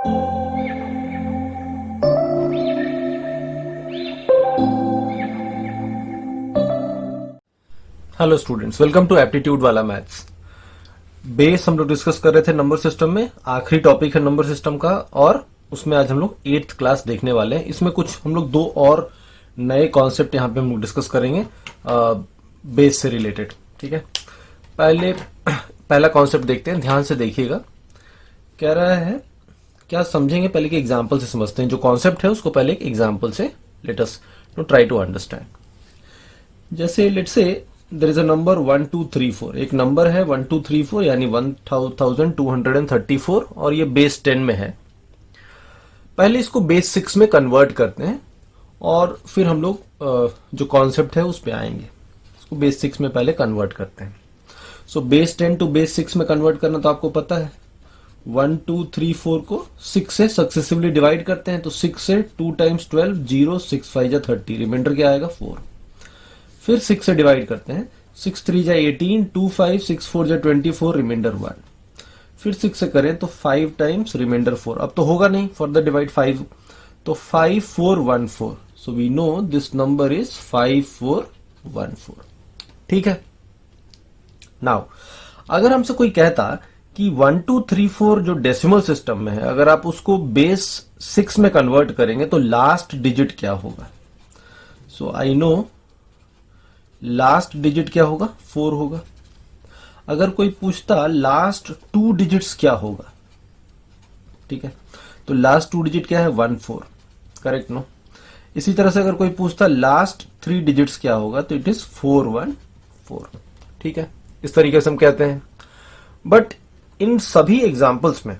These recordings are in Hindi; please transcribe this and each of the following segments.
Hello students, welcome to aptitude वाला मैथ्स। बेस हम लोग डिस्कस कर रहे थे नंबर सिस्टम में। आखिरी टॉपिक है नंबर सिस्टम का और उसमें आज हम लोग 8th क्लास देखने वाले हैं। इसमें कुछ हम लोग दो और नए कॉन्सेप्ट यहाँ पे हम लोग डिस्कस करेंगे बेस से रिलेटेड। ठीक है, पहला कॉन्सेप्ट देखते हैं, ध्यान से देखिएगा। कह रहा है क्या समझेंगे, पहले के एग्जाम्पल से समझते हैं। जो कॉन्सेप्ट है उसको पहले एक एग्जाम्पल से let us try to understand. जैसे let say there is a number 1 2 3 4। एक नंबर है 1 2 3 4 यानी 1234 और ये बेस 10 में है। पहले इसको बेस 6 में कन्वर्ट करते हैं और फिर हम लोग जो कॉन्सेप्ट है उस पे आएंगे। इसको बेस 6 में पहले कन्वर्ट करते हैं। सो बेस 10 टू बेस 6 में कन्वर्ट करना तो आपको पता है। 1 2 3 4 को 6 से सक्सेसिवली डिवाइड करते हैं तो 6 से 2 टाइम्स 12 0 6 5 जा 30, रिमाइंडर क्या आएगा 4। फिर 6 से डिवाइड करते हैं, 6 3 जा 18, 2 5 6 4 जा 24, रिमाइंडर 1। फिर 6 से करें तो 5 टाइम्स रिमाइंडर 4। अब तो होगा नहीं, फॉर द डिवाइड 5 तो 5 4 1 4। So we know this number is 5 4 1 4। ठीक है। नाउ अगर हमसे कोई कहता कि 1 2 3 4 जो डेसिमल सिस्टम में है, अगर आप उसको बेस 6 में कन्वर्ट करेंगे तो लास्ट डिजिट क्या होगा। सो आई नो लास्ट डिजिट क्या होगा, 4 होगा। अगर कोई पूछता लास्ट 2 डिजिट्स क्या होगा, ठीक है, तो लास्ट 2 डिजिट क्या है 1 4, करेक्ट नो। इसी तरह से अगर कोई पूछता लास्ट 3 डिजिट्स क्या होगा तो इट इज 4 1 4। ठीक है, इस तरीके से हम कहते हैं। बट इन सभी एग्जाम्पल्स में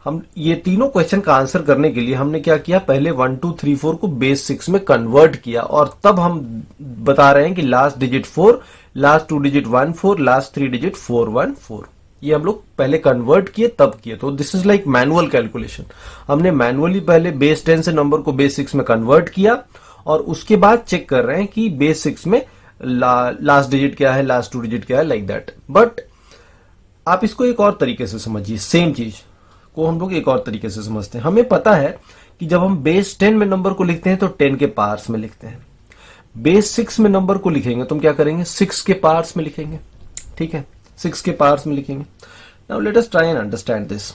हम ये तीनों क्वेश्चन का आंसर करने के लिए हमने क्या किया, पहले 1 2 3 4 को बेस 6 में कन्वर्ट किया और तब हम बता रहे हैं कि last digit 4, last 2 digit 1 4, last 3 digit 4 1 4। ये हम लोग पहले कन्वर्ट किए तब किए। तो this is like manual calculation. हमने मैनुअली पहले बेस 10 से नंबर को बेस 6 में कन्वर्ट किया और उसके बाद चेक कर रहे हैं कि बेस 6 में लास्ट डिजिट क्या है, लास्ट 2 डिजिट क्या है, लाइक दैट। बट आप इसको एक और तरीके से समझिए, सेम चीज को हम लोग एक और तरीके से समझते हैं। हमें पता है कि जब हम बेस 10 में नंबर को लिखते हैं तो 10 के पार्ट्स में लिखते हैं। बेस 6 में नंबर को लिखेंगे तो हम क्या करेंगे, 6 के पार्ट्स में लिखेंगे। ठीक है, 6 के पार्ट्स में लिखेंगे। Now let us try and understand this.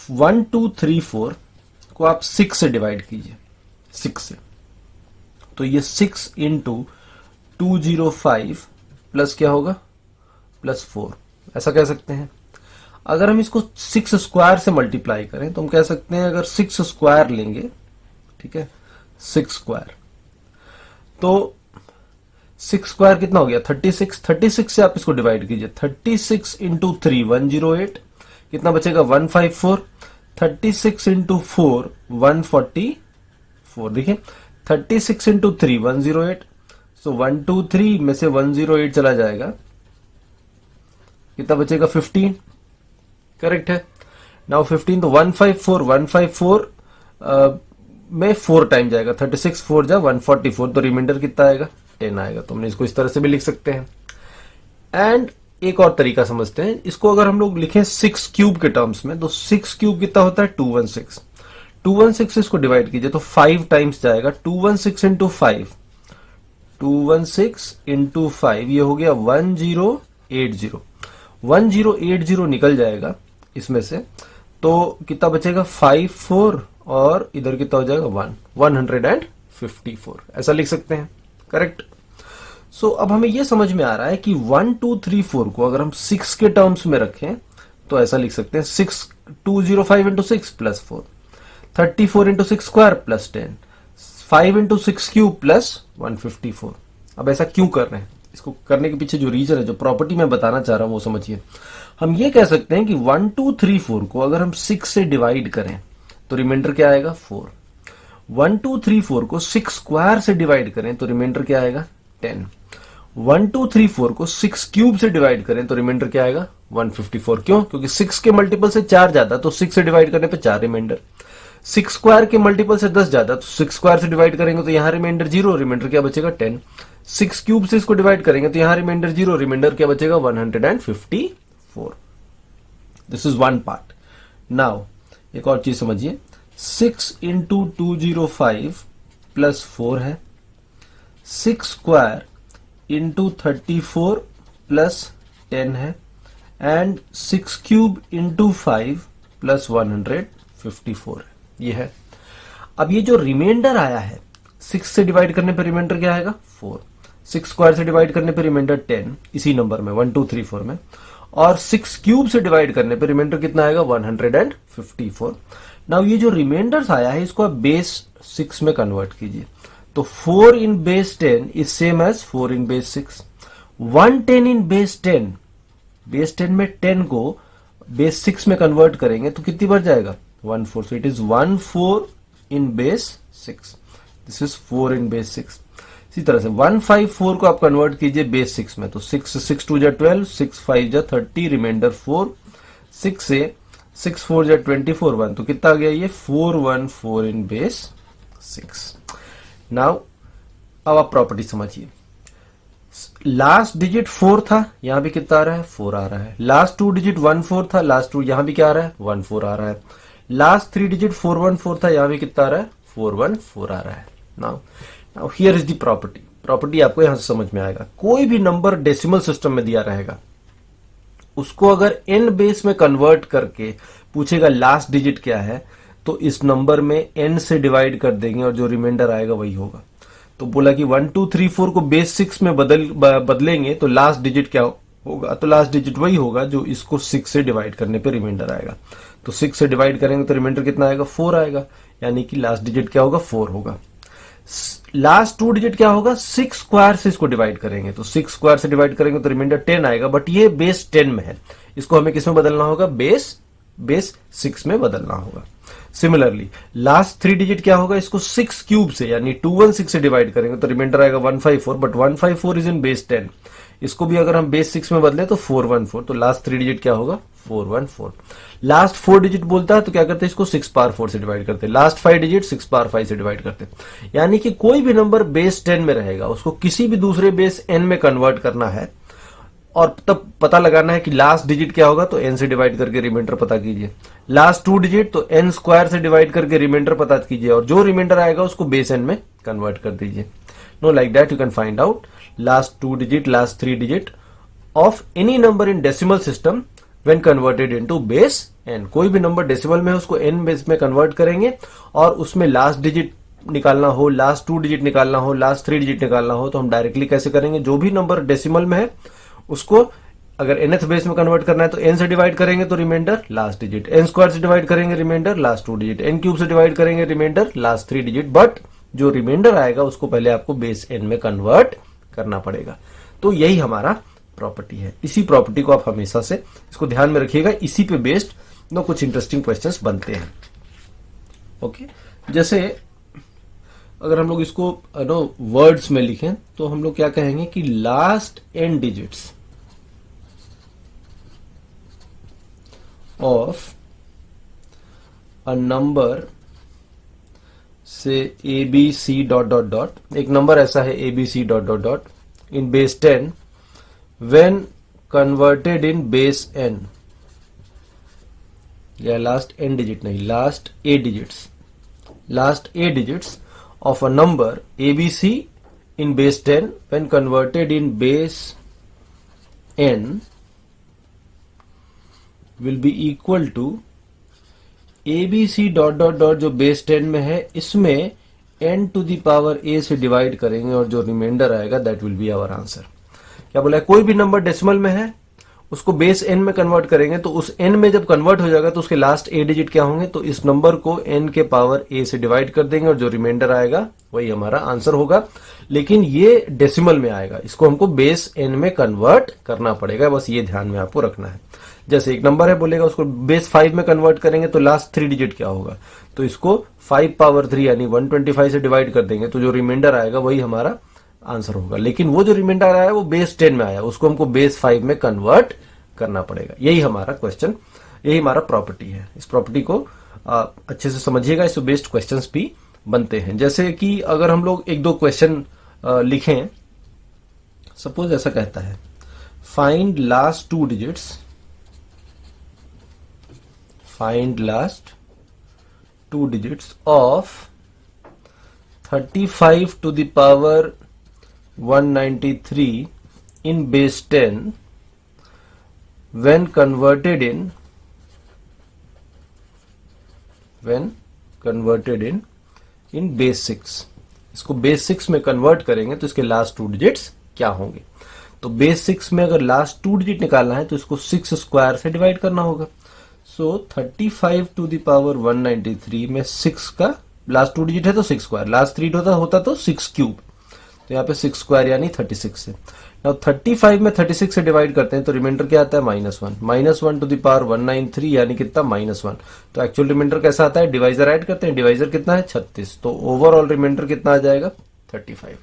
1 2 3 4 को आप 6 से डिवाइड कीजिए, 6 से, तो ये 6 इंटू 205 प्लस क्या होगा, प्लस 4, ऐसा कह सकते हैं। अगर हम इसको 6 स्क्वायर से मल्टीप्लाई करें तो हम कह सकते हैं, अगर 6 स्क्वायर लेंगे, ठीक है, 6 स्क्वायर, तो 6 स्क्वायर कितना हो गया 36। 36 से आप इसको डिवाइड कीजिए, 36 इंटू 3 108, कितना बचेगा 154। 36 इंटू 4 144। देखिए 36 इंटू 3 108, सो 123 में से 108 चला जाएगा, कितना बचेगा 15, करेक्ट है। नाउ 15 तो 154 में 4 टाइम जाएगा, 36 4 जा 144, तो रिमाइंडर कितना आएगा 10 आएगा। तो हमने इसको इस तरह से भी लिख सकते हैं। एंड एक और तरीका समझते हैं इसको, अगर हम लोग लिखें 6 क्यूब के टर्म्स में तो 6 क्यूब कितना होता है 216। 216 इसको डिवाइड कीजिए तो 5 टाइम्स जाएगा, 216 इंटू 5, 216 इंटू 5 ये हो गया 1080। 1080 निकल जाएगा इसमें से, तो कितना बचेगा 5 4 और इधर कितना हो जाएगा 154, ऐसा लिख सकते हैं, करेक्ट। सो अब हमें यह समझ में आ रहा है कि 1 2 3 4 को अगर हम 6 के टर्म्स में रखें तो ऐसा लिख सकते हैं 6 205 into 6 plus 4, 34 into 6 square plus 10, 5 into 6 cube plus 154। अब ऐसा क्यों कर रहे हैं, इसको करने के पीछे जो रीजन है, जो प्रॉपर्टी मैं बताना चाह रहा हूं वो समझिए। हम ये कह सकते हैं कि 1 2 3 4 को अगर हम 6 से डिवाइड करें तो रिमाइंडर क्या आएगा 4। 1 2 3 4 को 6 स्क्वायर से डिवाइड करें तो रिमाइंडर क्या आएगा 10। 1 2 3 4 को 6 क्यूब से डिवाइड करें तो रिमाइंडर क्या आएगा 154। क्यों, क्योंकि 6 के मल्टीपल से 4 जाता तो 6 से डिवाइड करने पे 4 रिमाइंडर। 6 स्क्वायर के मल्टीपल से 10 जाता तो 6 स्क्वायर से डिवाइड करेंगे तो यहां रिमाइंडर 0, रिमाइंडर क्या बचेगा 10। 6 क्यूब से इसको डिवाइड करेंगे तो यहां रिमाइंडर 0, रिमाइंडर क्या बचेगा 154। This is one part. Now एक और चीज समझिए, 6 इंटू 205 प्लस 4 है, 6 स्क्वायर इंटू 34 प्लस 10 है, एंड 6 क्यूब इंटू 5 प्लस 154 है। ये है। अब ये जो रिमाइंडर आया है, 6 से डिवाइड करने पे रिमाइंडर क्या आएगा? 4। 6 स्क्वायर से डिवाइड करने पे रिमाइंडर 10, इसी नंबर में 1 2 3 4 में, और 6 क्यूब से डिवाइड करने पे रिमाइंडर कितना आएगा? 154। नाउ ये जो रिमाइंडर्स आया है इसको आप बेस 6 में कन्वर्ट कीजिए। तो 4 in base 10 is same as 4 in base 6। 110 in base 10, base 10 में 10 को बेस 6 में कन्वर्ट करेंगे तो कितनी बार जाएगा? 14। So it is 14 in base 6। This is 4 in base 6। इसी तरह से 154 को आप कन्वर्ट कीजिए बेस 6 में, तो 6 2 जा 12, 6 5 जा 30, रिमाइंडर 4, 6 से 6 4 जा 24 1, तो कितना आ गया ये? 414 इन बेस 6। नाउ अब आप प्रॉपर्टी समझिए। लास्ट डिजिट 4 था, यहां भी कितना आ रहा है? 4 आ रहा है। लास्ट 2 डिजिट 1 4 था, लास्ट 2 यहां भी क्या आ रहा है? 1 4 आ रहा है। लास्ट 3 डिजिट 4 1 4 था, यहां भी कितना आ रहा है? 4 1 4 आ रहा है। Now here is the property. Property आपको यहां से समझ में आएगा। कोई भी नंबर डेसिमल सिस्टम में दिया रहेगा, उसको अगर n बेस में कन्वर्ट करके पूछेगा लास्ट डिजिट क्या है, तो इस नंबर में n से डिवाइड कर देंगे और जो रिमाइंडर आएगा वही होगा। तो बोला कि 1 2 3 4 को बेस 6 में बदलेंगे तो लास्ट डिजिट क्या होगा? तो लास्ट डिजिट वही होगा जो इसको 6 से डिवाइड करने पे रिमाइंडर आएगा। तो 6 से डिवाइड करेंगे तो रिमाइंडर कितना आएगा? 4 आएगा, यानी कि लास्ट डिजिट क्या होगा? 4 होगा। लास्ट 2 डिजिट क्या होगा? 6 स्क्वायर से इसको डिवाइड करेंगे, तो 6 स्क्वायर से डिवाइड करेंगे तो रिमाइंडर 10 आएगा, बट ये बेस 10 में है, इसको हमें किस में बदलना होगा? बेस 6 में बदलना होगा। सिमिलरली लास्ट 3 डिजिट क्या होगा? इसको 6 क्यूब से यानी 216 से डिवाइड करेंगे तो रिमाइंडर आएगा 154, बट 154 इज इन बेस 10, इसको भी अगर हम बेस 6 में बदले तो 414, तो लास्ट 3 डिजिट क्या होगा? 414। लास्ट 4 डिजिट बोलता है तो क्या करते हैं? इसको 6 पावर 4 से डिवाइड करते हैं। लास्ट 5 डिजिट 6 पावर 5 से डिवाइड करते हैं। यानी कि कोई भी नंबर बेस 10 में रहेगा, उसको किसी भी दूसरे बेस n में कन्वर्ट करना है और तब पता लगाना है कि लास्ट डिजिट क्या होगा, तो n से डिवाइड करके रिमाइंडर पता कीजिए। लास्ट 2 डिजिट तो n स्क्वायर से डिवाइड करके रिमाइंडर पता कीजिए, और जो रिमाइंडर आएगा उसको बेस n में कन्वर्ट कर दीजिए। No, like that you can find out last 2 digit, last 3 digit of any number in decimal system when converted into base n। कोई भी नंबर डेसिमल में है उसको n बेस में कन्वर्ट करेंगे, और उसमें लास्ट डिजिट निकालना हो, लास्ट 2 डिजिट निकालना हो, लास्ट 3 डिजिट निकालना हो, तो हम डायरेक्टली कैसे करेंगे? जो भी नंबर डेसिमल में है उसको अगर nth बेस में कन्वर्ट करना है तो n से डिवाइड करेंगे तो remainder last digit, n square से डिवाइड करेंगे remainder last 2 digit, n cube से डिवाइड करेंगे रिमाइंडर लास्ट 3 डिजिट, बट जो रिमाइंडर आएगा उसको पहले आपको बेस n में कन्वर्ट करना पड़ेगा। तो यही हमारा प्रॉपर्टी है। इसी प्रॉपर्टी को आप हमेशा से इसको ध्यान में रखिएगा, इसी पे बेस्ड नो कुछ इंटरेस्टिंग क्वेश्चंस बनते हैं। ओके, जैसे अगर हम लोग इसको नो वर्ड्स में लिखें तो हम लोग क्या कहेंगे कि last n digits of a number से ABC डॉट डॉट डॉट, एक नंबर ऐसा है ABC dot dot dot in base 10 when converted in base n, या लास्ट n डिजिट नहीं, last a digits, last a digits of a number ABC in base 10 when converted in base n will be equal to ABC dot dot dot, जो बेस 10 में है इसमें n to the power a से डिवाइड करेंगे और जो रिमाइंडर आएगा that will be our answer. क्या बोला है? कोई भी नंबर डेसिमल में है उसको बेस n में कन्वर्ट करेंगे, तो उस n में जब कन्वर्ट हो जाएगा तो उसके लास्ट a डिजिट क्या होंगे? तो इस नंबर को n के पावर a से डिवाइड कर देंगे और जो रिमाइंडर आएगा वही हमारा आंसर होगा। लेकिन ये डेसिमल में आएगा, इसको हमको बेस n में कन्वर्ट करना पड़ेगा, बस ये ध्यान में आपको रखना है। जैसे एक नंबर है, बोलेगा उसको बेस 5 में कन्वर्ट करेंगे तो लास्ट 3 डिजिट क्या होगा? तो इसको 5 पावर 3 यानी 125 से डिवाइड कर देंगे तो जो रिमाइंडर आएगा वही हमारा आंसर होगा। लेकिन वो जो रिमाइंडर आया है वो बेस 10 में आया, उसको हमको बेस 5 में कन्वर्ट करना पड़ेगा। यही हमारा क्वेश्चन, यही हमारा प्रॉपर्टी है। इस प्रॉपर्टी को अच्छे से समझिएगा, इससे बेस्ड क्वेश्चंस भी बनते हैं। जैसे कि अगर हम लोग एक दो क्वेश्चन लिखें, सपोज ऐसा कहता है find last 2 digits, find last 2 digits of 35 to the power 193 in base 10 when converted in base 6। इसको बेस 6 में कन्वर्ट करेंगे तो इसके लास्ट 2 डिजिट्स क्या होंगे। तो बेस 6 में अगर लास्ट 2 डिजिट निकालना है तो इसको 6 स्क्वायर से डिवाइड करना होगा। सो 35 टू द पावर 193 में 6 का लास्ट 2 डिजिट है तो 6 स्क्वायर, लास्ट 3 होता तो 6 क्यूब, तो यहाँ पे 6 स्क्वायर यानी 36 से। नाउ 35 में 36 से डिवाइड करते हैं तो रिमाइंडर क्या आता है -1 टू द पावर 193 यानी कितना -1। तो एक्चुअल रिमाइंडर कैसा आता है, डिवाइजर ऐड करते हैं, डिवाइजर कितना है 36, तो ओवरऑल रिमाइंडर कितना आ जाएगा 35।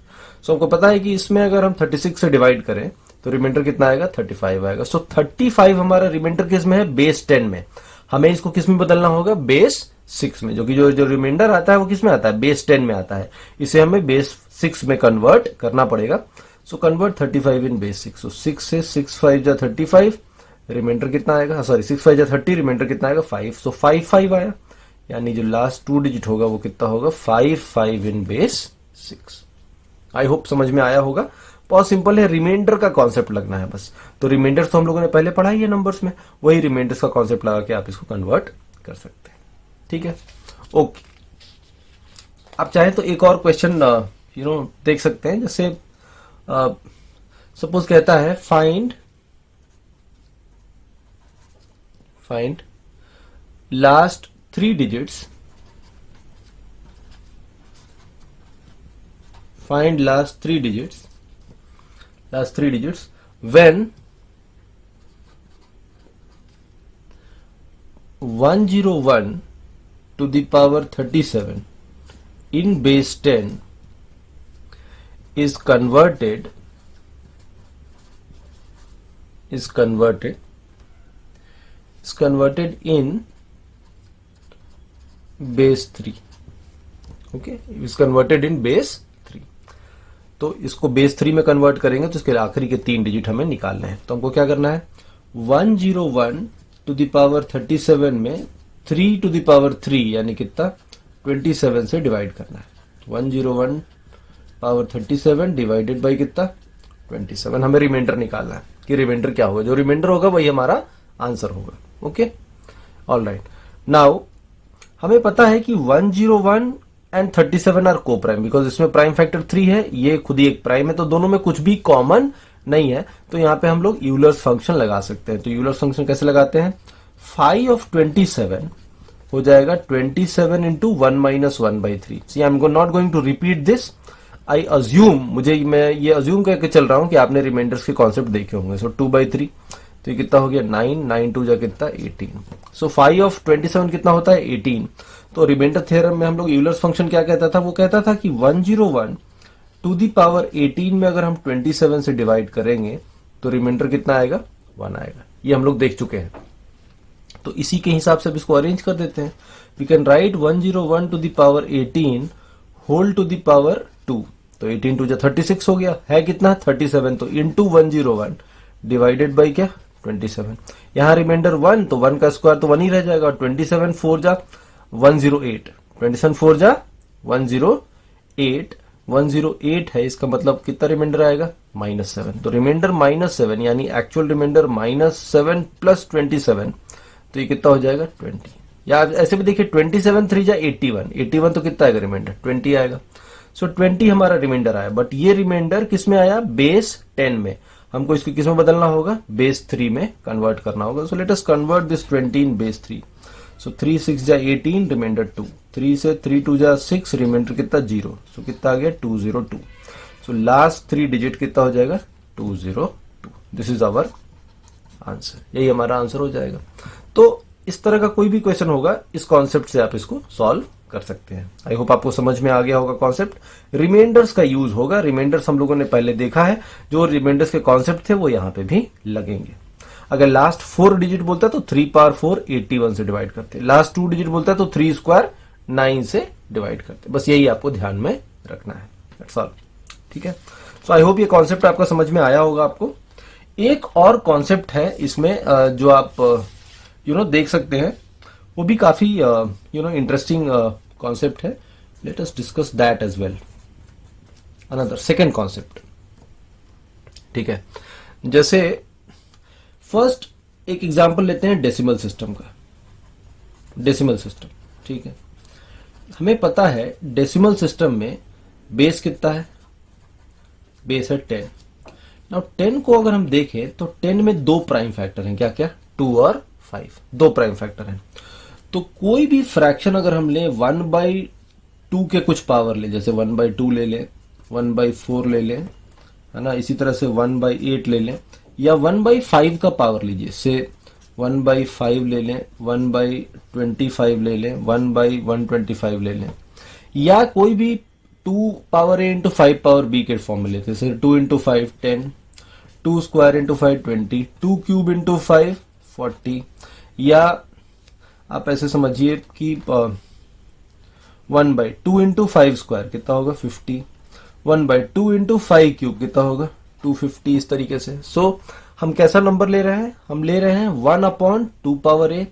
सो हमको पता है कि इसमें अगर हम 36 से डिवाइड करें तो रिमाइंडर कितना आएगा 35 आएगा। सो 35 हमारा रिमाइंडर किस में है, बेस 10 में। हमें इसको किस में बदलना होगा, बेस 6 में, जो कि जो रिमाइंडर आता है वो किस में आता है, बेस 10 में आता है। इसे हमें बेस 6 में कन्वर्ट करना पड़ेगा। सो कन्वर्ट 35 इन बेस 6। सो 6 से 6 5 जा 35, रिमाइंडर कितना आएगा, सॉरी 6 5 जा 30, रिमाइंडर कितना आएगा 5। सो 5 5 आया, यानी जो लास्ट 2 डिजिट होगा वो कितना होगा 5 5 इन बेस 6। आई होप समझ में आया होगा। बहुत सिंपल है, रिमाइंडर का कॉन्सेप्ट लगना है बस। तो रिमाइंडर तो हम लोगों ने पहले पढ़ा ही है नंबर्स में, वही रिमाइंडर्स का कॉन्सेप्ट लगा के आप इसको कन्वर्ट कर सकते हैं। ठीक है, ओके। आप चाहे तो एक और क्वेश्चन देख सकते हैं। जैसे सपोज कहता है find last 3 digits, find last 3 digits when 101 to the power 37 in base 10 is converted in base 3। Okay, is converted in base 3। तो इसको बेस 3 में कन्वर्ट करेंगे तो इसके आखिरी के 3 डिजिट हमें निकालने हैं। तो हमको क्या करना है, 101 टू द पावर 37 में 3 टू द पावर 3 यानी कितना 27 से डिवाइड करना है। 101 पावर 37 डिवाइडेड बाई कितना 27। हमें रिमाइंडर निकालना है कि रिमाइंडर क्या होगा, जो रिमाइंडर होगा वही हमारा आंसर होगा। Okay, alright. नाउ हमें पता है कि 101 एंड 37 आर को प्राइम, बिकॉज इसमें प्राइम फैक्टर 3 है, ये खुद ही एक प्राइम है, तो दोनों में कुछ भी कॉमन नहीं है। तो यहाँ पे हम लोग यूलर्स फंक्शन लगा सकते हैं। तो यूलर्स फंक्शन कैसे लगाते हैं, 5 of 27 हो जाएगा 27 into 1 minus 1/3। See I am not going to repeat this, I assume, मैं ये अज्यूम करके चल रहा हूं कि आपने रिमाइंडर्स के कॉन्सेप्ट देखे होंगे। सो 2/3, तो ये कितना हो गया 9, 9 2 जा कितना 18। सो 5 of 27 कितना होता है 18। तो रिमाइंडर थ्योरम में हम लोग यूलर्स फंक्शन क्या कहता था, वो कहता था कि 101 टू दी पावर 18 में अगर हम 27 से डिवाइड करेंगे तो रिमाइंडर कितना आएगा 1 आएगा। ये हम लोग देख चुके हैं। तो इसी के हिसाब से अब इसको अरेंज कर देते हैं। We can write 101 to the power 18 whole to the power 2। तो 18 2 जा 36 हो गया, है कितना 37, तो इंटू 101 डिवाइडेड बाई क्या 27। यहां रिमाइंडर 1, तो 1 का स्क्वायर तो 1 ही रह जाएगा। 27 4 जा 108, 27 4 जा 108, 108 है, इसका मतलब कितना रिमाइंडर आएगा -7। तो रिमाइंडर -7 यानी एक्चुअल रिमाइंडर -7 प्लस 27, तो ये कितना हो जाएगा 20। या ऐसे भी देखिए 27 3 जा 81, 81 तो कितना आएगा रिमाइंडर 20 आएगा। सो 20 हमारा रिमाइंडर आया, बट ये रिमाइंडर किस में आया, बेस 10 में। हमको इसको किस में बदलना होगा, बेस 3 में कन्वर्ट करना होगा। So let us convert this 20 in base 3। सो 3 6 जा 18, रिमाइंडर 2, 3 से 3 2 जा 6, रिमाइंडर कितना 0। सो कितना आ गया 202। सो लास्ट 3 डिजिट कितना हो जाएगा 202। दिस इज आवर आंसर, यही हमारा आंसर हो जाएगा। तो इस तरह का कोई भी क्वेश्चन होगा, इस कॉन्सेप्ट से आप इसको सॉल्व कर सकते हैं। आई होप आपको समझ में आ गया होगा कॉन्सेप्ट। रिमाइंडर्स का यूज होगा, रिमाइंडर्स हम लोगों ने पहले देखा है, जो रिमाइंडर्स के कॉन्सेप्ट थे वो यहाँ पे भी लगेंगे। अगर लास्ट 4 डिजिट बोलता है तो 3 पावर 4 81 से डिवाइड करते, लास्ट 2 डिजिट बोलता है तो 3 स्क्वायर 9 से डिवाइड करते। बस यही आपको ध्यान में रखना है, दैट्स ऑल। ठीक है, सो आई होप ये कॉन्सेप्ट आपका समझ में आया होगा आपको। एक और कॉन्सेप्ट है इसमें जो आप देख सकते हैं, वो भी काफी इंटरेस्टिंग कॉन्सेप्ट है. Let us discuss that as well. Another second concept. ठीक है, जैसे फर्स्ट एक एग्जांपल लेते हैं डेसिमल सिस्टम का. डेसिमल सिस्टम, ठीक है, हमें पता है डेसिमल सिस्टम में बेस कितना है. बेस है 10. नाउ 10 को अगर हम देखें तो 10 में दो प्राइम फैक्टर हैं. क्या क्या? 2 और 5. दो प्राइम फैक्टर हैं. तो कोई भी फ्रैक्शन अगर हम लें 1/2 के कुछ पावर ले, जैसे 1/2 ले लें, 1/4 ले लें, है ना, इसी तरह से 1/8 ले लें, या 1/5 का पावर लीजिए, से 1/5 ले लें, 1/25 ले लें, 1/125 ले लें, या कोई भी 2 power a into 5 power b के फॉर्म में लेते हैं. जैसे 2 into 5 10, 2 square into 5 20, 2 cube into 5 40, या आप ऐसे समझिए कि 1/2 इंटू 5 स्क्वायर कितना होगा 50, 1/2 इंटू 5 क्यूब कितना होगा 250. इस तरीके से. सो हम कैसा नंबर ले रहे हैं? हम ले रहे हैं 1/2 power a,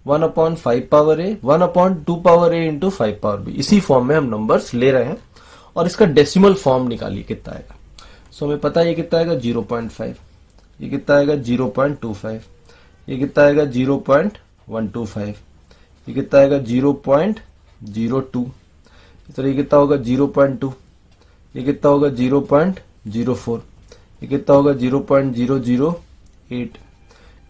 1/5 power a, 1/2 power a into 5 power b. इसी फॉर्म में हम नंबर्स ले रहे हैं और इसका डेसिमल फॉर्म निकालिए कितना आएगा. सो हमें पता है ये कितना आएगा 0.5, ये कितना आएगा 0.25, ये कितना आएगा 0.125, ये कितना आएगा 0.02, इस तरह ये कितना होगा 0.2, ये कितना होगा 0.04, ये कितना होगा 0.008,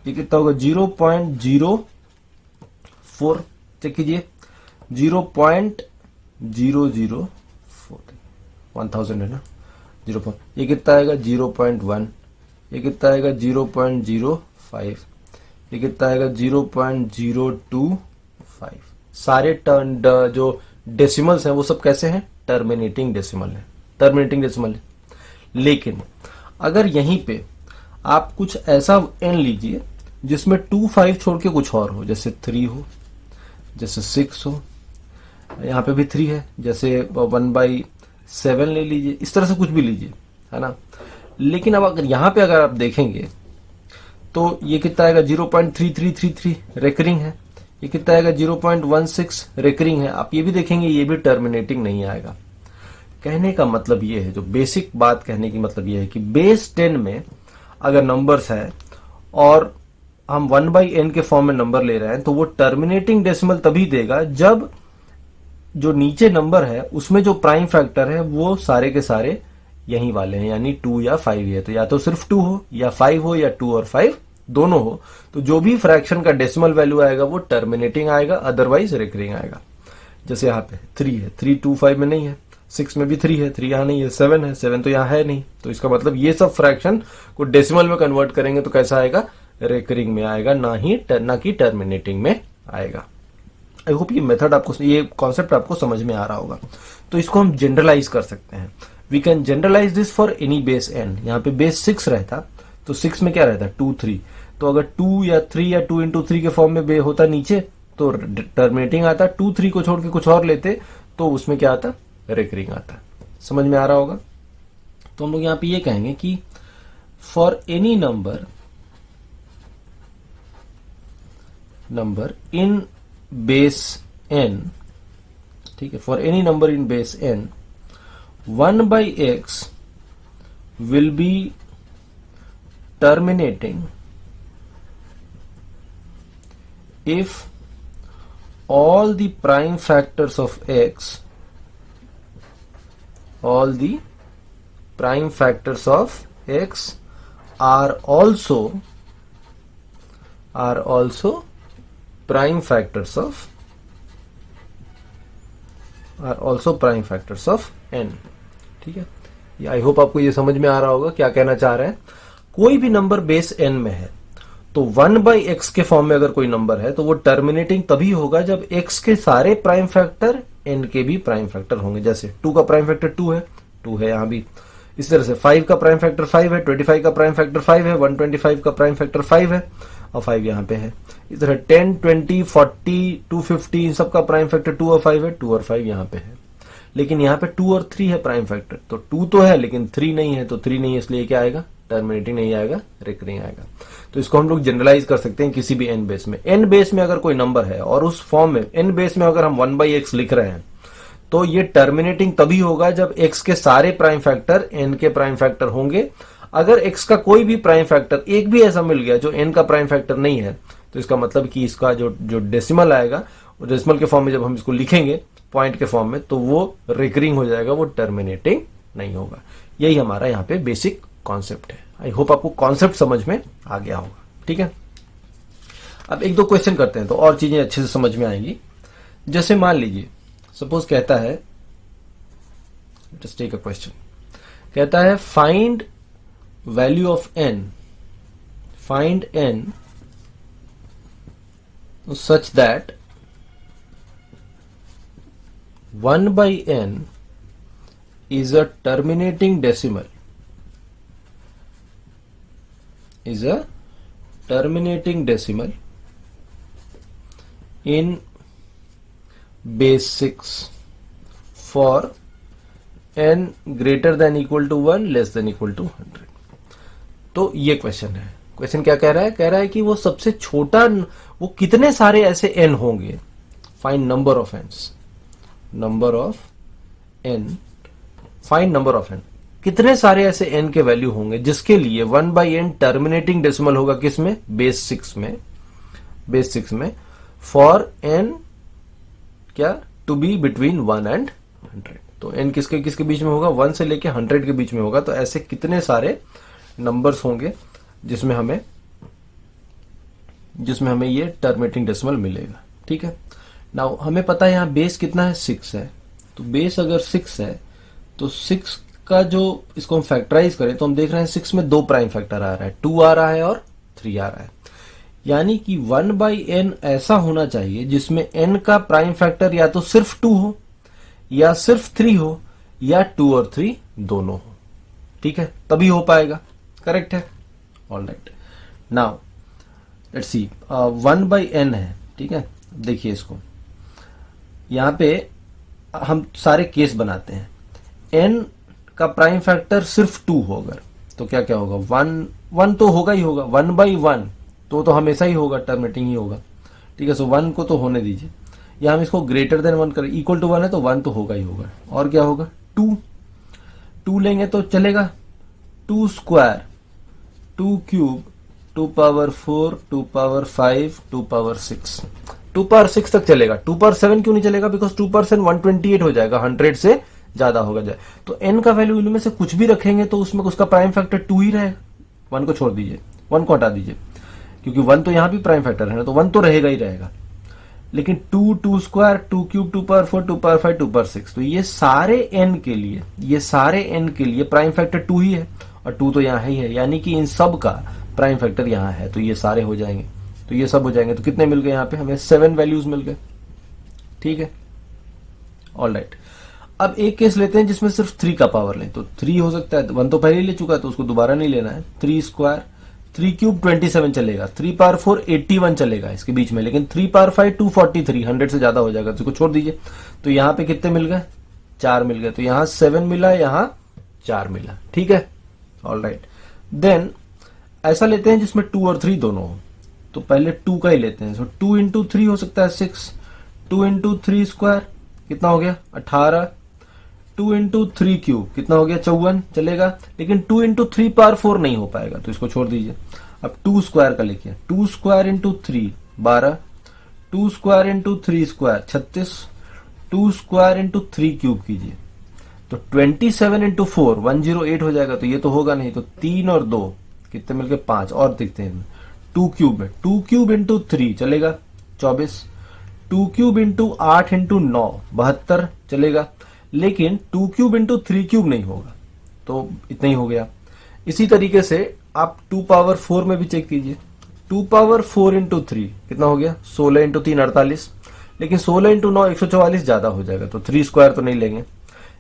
ये कितना होगा 0.04. चेक कीजिए 0.004, 1000 है ना, 04. ये कितना आएगा 0.1, ये कितना आएगा 0.05, ये कितना आएगा 0.025. सारे जो डेसिमल्स हैं वो सब कैसे हैं? टर्मिनेटिंग डेसिमल है. टर्मिनेटिंग डेसिमल है. लेकिन अगर यहीं पे आप कुछ ऐसा n लीजिए जिसमें 2 5 छोड़ के कुछ और हो, जैसे 3 हो, जैसे 6 हो, यहाँ पे भी 3 है, जैसे 1/7 ले लीजिए, इस तरह से कुछ भी लीजिए, है ना. लेकिन अब अगर यहाँ पे अगर आप देखेंगे तो ये कितना आएगा 0.3333 रेकरिंग है, ये कितना आएगा 0.16 रेकरिंग है. आप ये भी देखेंगे ये भी टर्मिनेटिंग नहीं आएगा. कहने का मतलब ये है, जो बेसिक बात कहने की मतलब ये है कि बेस 10 में अगर नंबर्स है और हम 1/n के फॉर्म में नंबर ले रहे हैं तो वो टर्मिनेटिंग डेसिमल तभी देगा जब जो नीचे नंबर है उसमें जो प्राइम फैक्टर है वो सारे के सारे यही वाले हैं, यानी 2 या 5 है. तो या तो सिर्फ 2 हो या 5 हो या 2 और 5 दोनों हो, तो जो भी फ्रैक्शन का डेसिमल वैल्यू आएगा वो टर्मिनेटिंग आएगा, अदरवाइज रिकरिंग आएगा. जैसे यहाँ पे 3 है, 3 2 5 में नहीं है, 6 में भी 3 है, 3 यहाँ नहीं है, 7 है, 7 तो यहाँ है नहीं. तो इसका मतलब ये सब फ्रैक्शन को डेसिमल में कन्वर्ट करेंगे तो कैसा आएगा? रिकरिंग में आएगा, ना कि टर्मिनेटिंग में आएगा. आई होप ये मेथड आपको, ये कॉन्सेप्ट आपको समझ में आ रहा होगा. तो इसको हम जनरलाइज कर सकते हैं. We can generalise this for any base n. यहाँ पे बेस 6 रहता तो 6 में क्या रहता 2 3. तो अगर 2 या 3 या 2 इंटू 3 के फॉर्म में बे होता नीचे तो टर्मिनेटिंग आता. 2 3 को छोड़ के कुछ और लेते तो उसमें क्या आता? रिकरिंग आता. समझ में आ रहा होगा. तो हम लोग यहाँ पे ये कहेंगे कि for any number in base n, ठीक है, for any number in base n 1/x will be terminating if all the prime factors of x are also prime factors of n. ठीक है, ये आई होप आपको ये समझ में आ रहा होगा क्या कहना चाह रहे हैं. कोई भी नंबर बेस n में है तो 1/x के फॉर्म में अगर कोई नंबर है तो वो टर्मिनेटिंग तभी होगा जब x के सारे प्राइम फैक्टर n के भी प्राइम फैक्टर होंगे. जैसे 2 का प्राइम फैक्टर 2 है यहाँ भी. इस तरह से 5 का प्राइम फैक्टर 5 है, 25 का प्राइम फैक्टर 5 है, 125 का प्राइम फैक्टर 5 है और 5 यहाँ पे है. इस तरह 10 20 40 250 इन सब का प्राइम फैक्टर 2 और 5 है, 2 और 5 यहाँ पे है. लेकिन यहाँ पे 2 और 3 है प्राइम फैक्टर, तो 2 तो है लेकिन 3 नहीं है, तो 3 नहीं है इसलिए क्या आएगा? टर्मिनेटिंग नहीं आएगा, रिकरिंग आएगा। तो इसको हम लोग जनरलाइज कर सकते हैं किसी भी n बेस में। n बेस में अगर कोई नंबर है और उस फॉर्म में n बेस में अगर हम 1/x लिख रहे हैं तो ये टर्मिनेटिंग तभी होगा जब x के सारे प्राइम फैक्टर n के प्राइम फैक्टर होंगे। अगर x का कोई भी प्राइम फैक्टर एक भी ऐसा मिल गया जो n का प्राइम फैक्टर नहीं है, तो इसका मतलब कि इसका जो डेसिमल आएगा, डेसिमल के फॉर्म में जब हम इसको लिखेंगे पॉइंट के फॉर्म में, तो वो रिकरिंग हो जाएगा, वो टर्मिनेटिंग नहीं होगा। यही हमारा यहाँ पे बेसिक कॉन्सेप्ट है। आई होप आपको कॉन्सेप्ट समझ में आ गया होगा। ठीक है, अब एक दो क्वेश्चन करते हैं तो और चीजें अच्छे से समझ में आएंगी। जैसे मान लीजिए सपोज कहता है, जस्ट टेक अ क्वेश्चन, कहता है find value of n, find n such that 1/n is a terminating decimal, is a terminating decimal in base 6 for n greater than equal to 1 less than equal to 100। तो ये क्वेश्चन है। क्वेश्चन क्या कह रहा है? कह रहा है कि वो सबसे छोटा, वो कितने सारे ऐसे n होंगे, find number of n's, number of n, find number of n, कितने सारे ऐसे n के वैल्यू होंगे जिसके लिए 1/n टर्मिनेटिंग डेसिमल होगा, किसमें? बेस 6 में, बेस 6 में, फॉर n क्या टू बी बिटवीन 1 एंड 100। तो n किसके किसके बीच में होगा? 1 से लेके 100 के बीच में होगा। तो ऐसे कितने सारे नंबर्स होंगे जिसमें हमें ये टर्मिनेटिंग डेसिमल मिलेगा। ठीक है, नाउ हमें पता है यहाँ बेस कितना है? 6 है। तो बेस अगर 6 है तो 6 का जो, इसको हम फैक्टराइज करें तो हम देख रहे हैं 6 में 2 प्राइम फैक्टर आ रहा है, 2 आ रहा है और 3 आ रहा है। यानी कि 1/n ऐसा होना चाहिए जिसमें n का प्राइम फैक्टर या तो सिर्फ 2 हो या सिर्फ 3 हो या 2 और 3 दोनों हो। ठीक है, तभी हो पाएगा। करेक्ट है, all right. Now let's see, 1/n है। ठीक है, देखिए इसको, यहां पे हम सारे केस बनाते हैं। n का प्राइम फैक्टर सिर्फ 2 हो अगर, तो क्या क्या होगा? 1 तो होगा ही होगा, 1/1 तो हमेशा ही होगा, टर्मिनेटिंग ही होगा। ठीक है, सो 1 को तो होने दीजिए। या हम इसको ग्रेटर देन 1 करें, इक्वल टू 1 है तो 1 तो होगा ही होगा। और क्या होगा? 2 लेंगे तो चलेगा, 2 square, 2 cube, 2 power 4, 2 power 5, 2 power 6, 2 power 6 तक चलेगा। 2 पावर 7 क्यों नहीं चलेगा? बिकॉज 2 पावर 7 128 हो जाएगा, 100 से ज्यादा होगा जाए। तो n का वैल्यू इनमें से कुछ भी रखेंगे तो उसमें उसका प्राइम फैक्टर 2 ही रहेगा। 1 को छोड़ दीजिए, 1 को हटा दीजिए, क्योंकि 1 तो यहां भी प्राइम फैक्टर है ना, तो 1 तो रहेगा ही रहेगा। लेकिन 2 square, 2 cube, 2 power 4, 2 power 5, 2 power 6, तो ये सारे n के लिए प्राइम फैक्टर 2 ही है, और 2 तो यहाँ ही है। यानी कि इन सब का प्राइम फैक्टर यहाँ है, तो ये सारे हो जाएंगे, तो ये सब हो जाएंगे। तो कितने मिल गए यहाँ पे? हमें 7 वैल्यूज मिल गए। ठीक है, ऑल राइट। अब एक केस लेते हैं जिसमें सिर्फ 3 का पावर लें, तो 3 हो सकता है, 1 तो पहले ही ले चुका है तो उसको दोबारा नहीं लेना है। 3 स्क्वायर, 3 क्यूब 27 चलेगा, 3 पावर 4 81 चलेगा इसके बीच में, लेकिन 3 पावर 5 243, 100 से ज्यादा हो जाएगा, तो इसको छोड़ दीजिए। तो यहाँ पे कितने मिल गए? 4 मिल गए। तो यहाँ 7 मिला, यहाँ 4 मिला। ठीक है, ऑल राइट। देन ऐसा लेते हैं जिसमें 2 और 3 दोनों हो, तो पहले 2 का ही लेते हैं। सो 2 इंटू 3 हो सकता है 6, 2 इंटू 3 स्क्वायर कितना हो गया? 18, 2 इंटू 3 क्यूब कितना हो गया? 54 चलेगा, लेकिन 2 इंटू 3 पावर 4 नहीं हो पाएगा, तो इसको छोड़ दीजिए। अब 2 स्क्वायर का लिखिए, 2 square into 3 12, 2 square into 3 square 36, 2 square into 3 cube कीजिए तो 27 इंटू 4 108 हो जाएगा, तो ये तो होगा नहीं। तो 3 और 2 कितने मिलके? 5 और दिखते हैं 2 क्यूब में, 2 क्यूब इंटू 3 चलेगा 24, 2 क्यूब इंटू 8 इंटू 9 72 चलेगा, लेकिन 2 क्यूब इंटू 3 क्यूब नहीं होगा, तो इतना ही हो गया। इसी तरीके से आप 2 पावर 4 में भी चेक कीजिए, 2 पावर 4 इंटू 3 कितना हो गया? 16 इंटू 3 48, लेकिन 16 इंटू 9 144 ज्यादा हो जाएगा, तो 3 स्क्वायर तो नहीं लेंगे।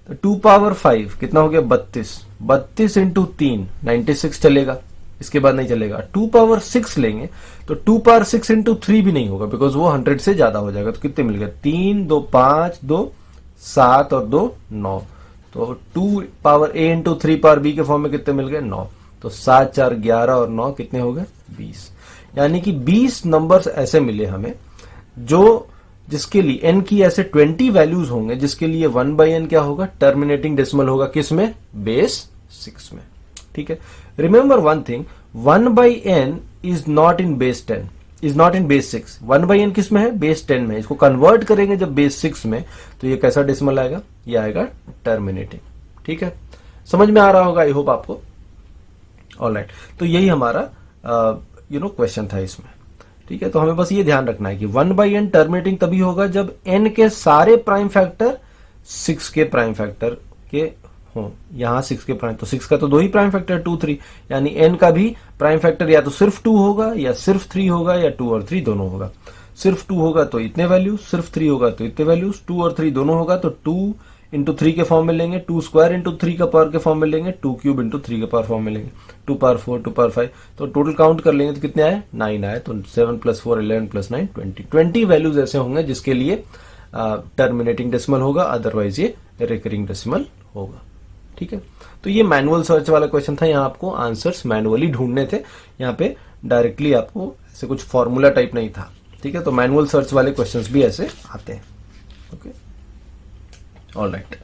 तो 2 पावर 5 कितना हो गया? 32, 32 इंटू 3 96 चलेगा, इसके बाद नहीं चलेगा। 2 पावर 6 लेंगे तो 2 पावर 6 इंटू 3 भी नहीं होगा, बिकॉज वो 100 से ज्यादा हो जाएगा। तो कितने मिल गए? 3 2 5 2 7 और 2 9, तो 2 power a into 3 power b के फॉर्म में कितने मिल गए? 9। तो 7 4 11 और 9 कितने हो गए 20। यानी कि 20 नंबर्स ऐसे मिले हमें जो जिसके लिए n की ऐसे 20 वैल्यूज होंगे जिसके लिए 1/n क्या होगा टर्मिनेटिंग डेसिमल होगा किस में बेस 6 में। ठीक है, remember one thing 1/n is not in base 10 is not in base 6। 1/n किस में है बेस 10 में। इसको कन्वर्ट करेंगे जब बेस 6 में तो ये कैसा डेसिमल आएगा ये आएगा टर्मिनेटिंग। ठीक है, समझ में आ रहा होगा आई होप आपको। ऑलराइट, तो यही हमारा क्वेश्चन था इसमें। ठीक है, तो हमें बस ये ध्यान रखना है कि 1/n टर्मिनेटिंग तभी होगा जब n के सारे प्राइम फैक्टर 6 के प्राइम फैक्टर के हों। यहां 6 के प्राइम, तो 6 का तो 2 ही प्राइम फैक्टर 2 3, यानी n का भी प्राइम फैक्टर या तो सिर्फ 2 होगा या सिर्फ 3 होगा या 2 और 3 दोनों होगा। सिर्फ 2 होगा तो इतने वैल्यूज, सिर्फ 3 होगा तो इतने वैल्यूज, 2 और 3 दोनों होगा तो 2 इंटू 3 के फॉर्म में लेंगे, 2 स्क्वायर इंटू 3 का पावर के फॉर्म में लेंगे, 2 क्यूब इंटू 3 के पावर फॉर्म में लेंगे, 2 पावर 4 2 पावर 5। तो टोटल काउंट कर लेंगे तो कितने आए 9 आए। तो 7 + 4 11 + 9 20 वैल्यूज ऐसे होंगे जिसके लिए टर्मिनेटिंग डेसिमल होगा, अदरवाइज ये रिकरिंग डेसिमल होगा। ठीक है, तो ये मैनुअल सर्च वाला क्वेश्चन था। यहाँ आपको आंसर्स मैनुअली ढूंढने थे, यहाँ पे डायरेक्टली आपको ऐसे कुछ फॉर्मूला टाइप नहीं था। ठीक है, तो मैनुअल सर्च वाले क्वेश्चंस भी ऐसे आते हैं। ओके, ऑलराइट,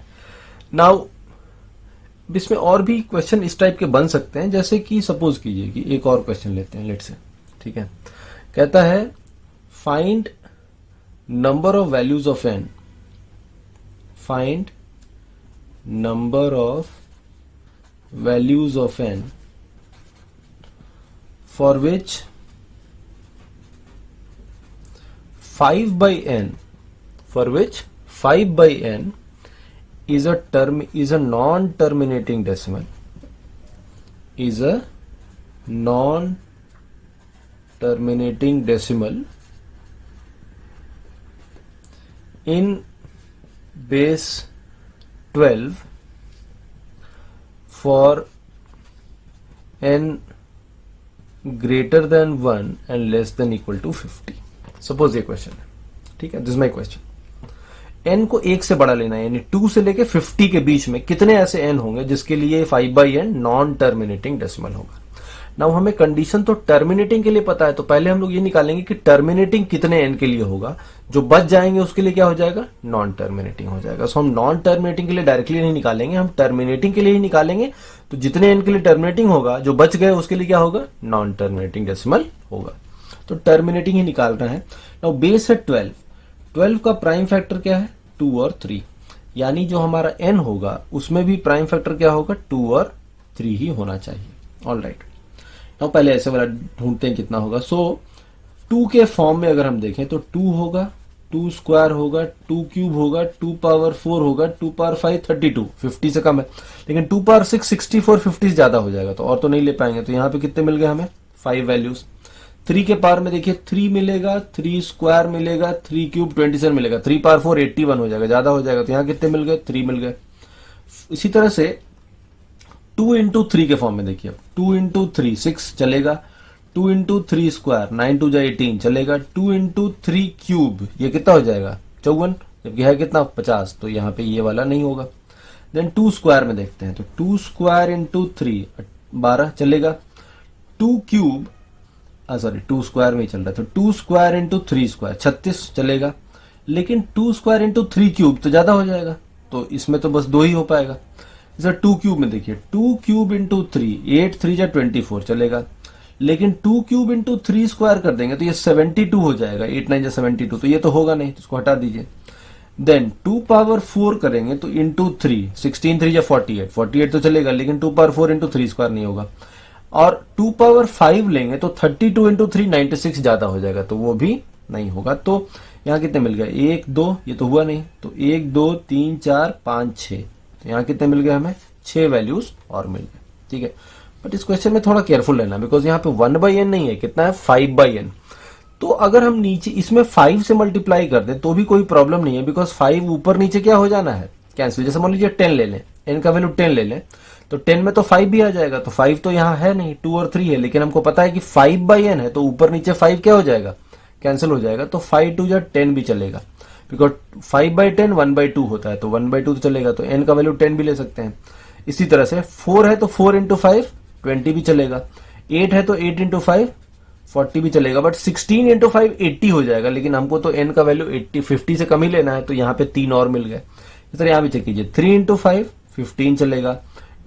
नाउ इसमें और भी क्वेश्चन इस टाइप के बन सकते हैं। जैसे कि सपोज कीजिए कि एक और क्वेश्चन लेते हैं लेट से। ठीक है, कहता है find number of values of n, find number of values of n for which 5/n for which 5/n is a non-terminating decimal, is a non-terminating decimal in base 12 for n greater than 1 and less than equal to 50। Suppose ये क्वेश्चन है। ठीक है, दिस माई क्वेश्चन। n को 1 से बड़ा लेना है, यानी 2 से लेके 50 के बीच में कितने ऐसे n होंगे जिसके लिए 5/n नॉन टर्मिनेटिंग डेसिमल होगा। नाउ हमें कंडीशन तो टर्मिनेटिंग के लिए पता है, तो पहले हम लोग ये निकालेंगे कि टर्मिनेटिंग कितने n के लिए होगा, जो बच जाएंगे उसके लिए क्या हो जाएगा नॉन टर्मिनेटिंग हो जाएगा। सो हम नॉन टर्मिनेटिंग के लिए डायरेक्टली नहीं निकालेंगे, हम टर्मिनेटिंग के लिए ही निकालेंगे। तो जितने n के लिए टर्मिनेटिंग होगा, जो बच गए उसके लिए क्या होगा नॉन टर्मिनेटिंग डेसिमल होगा। तो टर्मिनेटिंग ही निकाल रहे हैं। नाउ बेस है 12 का प्राइम फैक्टर क्या है 2 और 3, यानी जो हमारा n होगा उसमें भी प्राइम फैक्टर क्या होगा 2 और 3 ही होना चाहिए। ऑलराइट, नाउ पहले ऐसे वाला ढूंढते हैं कितना होगा। सो 2 के फॉर्म में अगर हम देखें तो 2 होगा, 2 स्क्वायर होगा, 2 क्यूब होगा, 2 पावर 4 होगा, 2 पावर 5 32, 50 से कम है। लेकिन 2 पावर 6 64, 50 से ज्यादा हो जाएगा, तो और तो नहीं ले पाएंगे। तो यहाँ पे कितने मिल गए हमें 5 वैल्यूज। 3 के पावर में देखिए 3 मिलेगा, 3 स्क्वायर मिलेगा, 3 क्यूब 27 मिलेगा, 3 पावर 4 81 हो जाएगा, ज्यादा हो जाएगा। तो यहाँ कितने मिल गए 3 मिल गए। इसी तरह से 2 इंटू 3 के फॉर्म में देखिए, 2 इंटू 3 6 चलेगा, 2 इंटू 3 स्क्वायर 9 2 18 चलेगा, 2 इंटू 3 क्यूब ये कितना हो जाएगा 54, जबकि है कितना 50, तो यहाँ पे ये वाला नहीं होगा। देन 2 स्क्वायर में देखते हैं, तो 2 स्क्वायर इंटू 3 12 चलेगा, 2 क्यूब सॉरी 2 स्क्वायर में ही चल रहा है, तो 2 स्क्वायर इंटू 3 स्क्वायर 36 चलेगा। लेकिन 2 स्क्वायर इंटू 3 क्यूब तो ज्यादा हो जाएगा, तो इसमें तो बस 2 ही हो पाएगा। जैसे 2 क्यूब में देखिए 2 क्यूब इंटू 3 8 3 जा 24 चलेगा। लेकिन 2 क्यूब इंटू 3 स्क्वायर कर देंगे तो ये 72 हो जाएगा, 8 9 जा 72, तो ये तो होगा नहीं, तो इसको हटा दीजिए। देन 2 पावर 4 करेंगे तो इंटू 3 16 3 जा 48 48 तो चलेगा, लेकिन 2 पावर 4 इंटू 3 स्क्वायर नहीं होगा। और 2 पावर 5 लेंगे तो 32 इंटू 3 96 ज्यादा हो जाएगा, तो वो भी नहीं होगा। तो यहाँ कितने मिल गए 1 2, ये तो हुआ नहीं, तो 1 2 3 4 5 6, तो यहाँ कितने मिल गए हमें 6 वैल्यूज और मिल गए। ठीक है, बट इस क्वेश्चन में थोड़ा केयरफुल रहना, बिकॉज यहाँ पे 1/n नहीं है, कितना है 5/n। तो अगर हम नीचे इसमें 5 से मल्टीप्लाई कर दें तो भी कोई प्रॉब्लम नहीं है, बिकॉज 5 ऊपर नीचे क्या हो जाना है कैंसिल। जैसे मान लीजिए 10 ले लें, n का वैल्यू 10 ले लें, तो 10 में तो 5 भी आ जाएगा, तो 5 तो यहाँ है नहीं, 2 और 3 है। लेकिन हमको पता है कि 5/n है, तो ऊपर नीचे 5 क्या हो जाएगा कैंसिल हो जाएगा, तो 5 2 जा 10 भी चलेगा, बिकॉज 5/10 1/2 होता है, तो 1/2 तो चलेगा, तो n का वैल्यू 10 भी ले सकते हैं। इसी तरह से 4 है तो 4 इंटू 5 20 भी चलेगा। 8 है तो 8 इंटू 5 40 भी चलेगा, बट 16 इंटू 5 80 हो जाएगा, लेकिन हमको तो n का वैल्यू 50 से कम ही लेना है, तो यहाँ पे 3 और मिल गए। इस तरह यहाँ भी चेक कीजिए, 3 इंटू 5 15 चलेगा,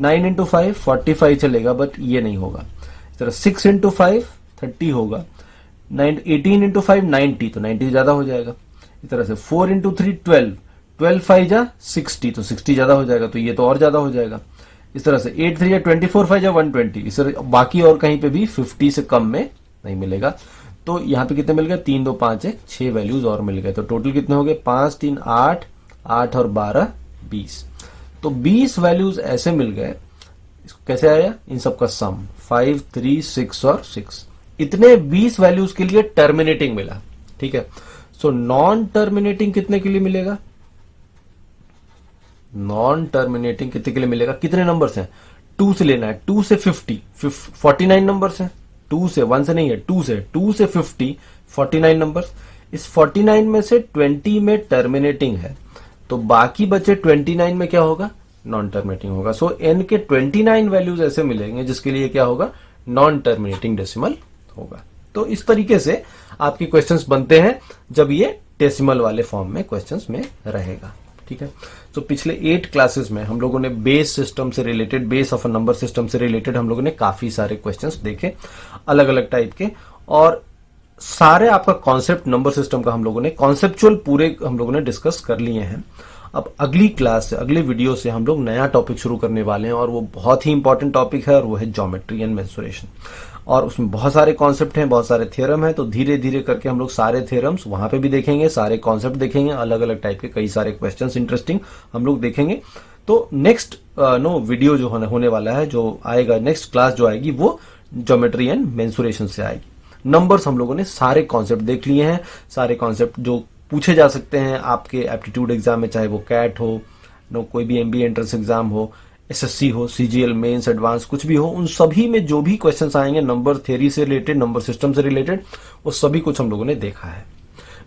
9 इंटू 5 45 चलेगा, बट ये नहीं होगा। इस तरह 6 इंटू 5 30 होगा, 18 इंटू 5 90, तो 90 ज्यादा हो जाएगा। इस तरह से 4 इंटू 3 12, 12 5 जा 60, तो 60 ज्यादा हो जाएगा, तो ये तो और ज्यादा हो जाएगा। इस तरह से 8 3 जा 24 5 जा 120, इस तरह बाकी और कहीं पे भी 50 से कम में नहीं मिलेगा। तो यहाँ पे कितने मिल गए, 3 2 5 1 6 वैल्यूज और मिल गए। तो टोटल कितने हो गए, 5 3 8 8 और 12 20। तो 20 वैल्यूज ऐसे मिल गए। इसको कैसे आया, इन सब का सम 5 3 6 और 6, इतने 20 वैल्यूज के लिए टर्मिनेटिंग मिला। ठीक है, सो नॉन टर्मिनेटिंग कितने के लिए मिलेगा, नॉन टर्मिनेटिंग कितने के लिए मिलेगा, कितने नंबर्स हैं, 2 से लेना है, 2 से 49 नंबर्स हैं, 2 से 1 से नहीं है, 2 से 50 49 नंबर्स। इस 49 में से 20 में टर्मिनेटिंग है, तो बाकी बचे 29 में क्या होगा, नॉन टर्मिनेटिंग होगा। सो n के 29 वैल्यूज ऐसे मिलेंगे जिसके लिए क्या होगा, नॉन टर्मिनेटिंग डेसिमल होगा। तो इस तरीके से आपके क्वेश्चंस बनते हैं जब ये डेसिमल वाले फॉर्म में क्वेश्चंस में रहेगा। ठीक है, तो पिछले 8 क्लासेस में हम लोगों ने बेस सिस्टम से related, base of a number system से रिलेटेड हम लोगों ने काफी सारे क्वेश्चंस देखे अलग अलग टाइप के, और सारे आपका कॉन्सेप्ट नंबर सिस्टम का हम लोगों ने कॉन्सेप्चुअल पूरे हम लोगों ने डिस्कस कर लिए हैं। अब अगली क्लास से, अगले वीडियो से हम लोग नया टॉपिक शुरू करने वाले हैं, और वो बहुत ही इंपॉर्टेंट टॉपिक है, और वो है ज्योमेट्री एंड मेंसुरेशन। और उसमें बहुत सारे कॉन्सेप्ट हैं, बहुत सारे थ्योरम हैं, तो धीरे धीरे करके हम लोग सारे थ्योरम्स वहां पे भी देखेंगे, सारे कॉन्सेप्ट देखेंगे, अलग अलग टाइप के कई सारे क्वेश्चंस इंटरेस्टिंग हम लोग देखेंगे। तो नेक्स्ट वीडियो जो होने वाला है, जो आएगा नेक्स्ट क्लास जो आएगी, वो ज्योमेट्री एंड मेंसुरेशन से आएगी। नंबर्स हम लोगों ने सारे कॉन्सेप्ट देख लिए हैं, सारे कॉन्सेप्ट जो पूछे जा सकते हैं आपके एप्टीट्यूड एग्जाम में, चाहे वो कैट हो, कोई भी एमबीए एंट्रेंस एग्जाम हो, एसएससी हो, सीजीएल मेंस एडवांस कुछ भी हो, उन सभी में जो भी क्वेश्चंस आएंगे नंबर थ्योरी से रिलेटेड, नंबर सिस्टम से रिलेटेड, वो सभी कुछ हम लोगों ने देखा है।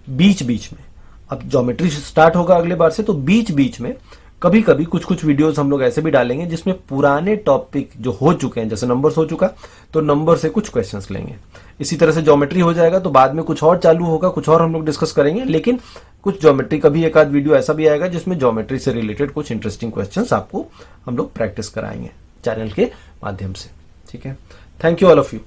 बीच बीच में अब ज्योमेट्री स्टार्ट होगा अगले बार से, तो बीच बीच में कभी कभी कुछ कुछ वीडियोस हम लोग ऐसे भी डालेंगे जिसमें पुराने टॉपिक जो हो चुके हैं, जैसे नंबर्स हो चुका, तो नंबर से कुछ क्वेश्चंस लेंगे। इसी तरह से ज्योमेट्री हो जाएगा तो बाद में कुछ और चालू होगा, कुछ और हम लोग डिस्कस करेंगे, लेकिन कुछ ज्योमेट्री का भी एक आध वीडियो ऐसा भी आएगा जिसमें ज्योमेट्री से रिलेटेड कुछ इंटरेस्टिंग क्वेश्चंस आपको हम लोग प्रैक्टिस कराएंगे चैनल के माध्यम से। ठीक है, thank you all of you.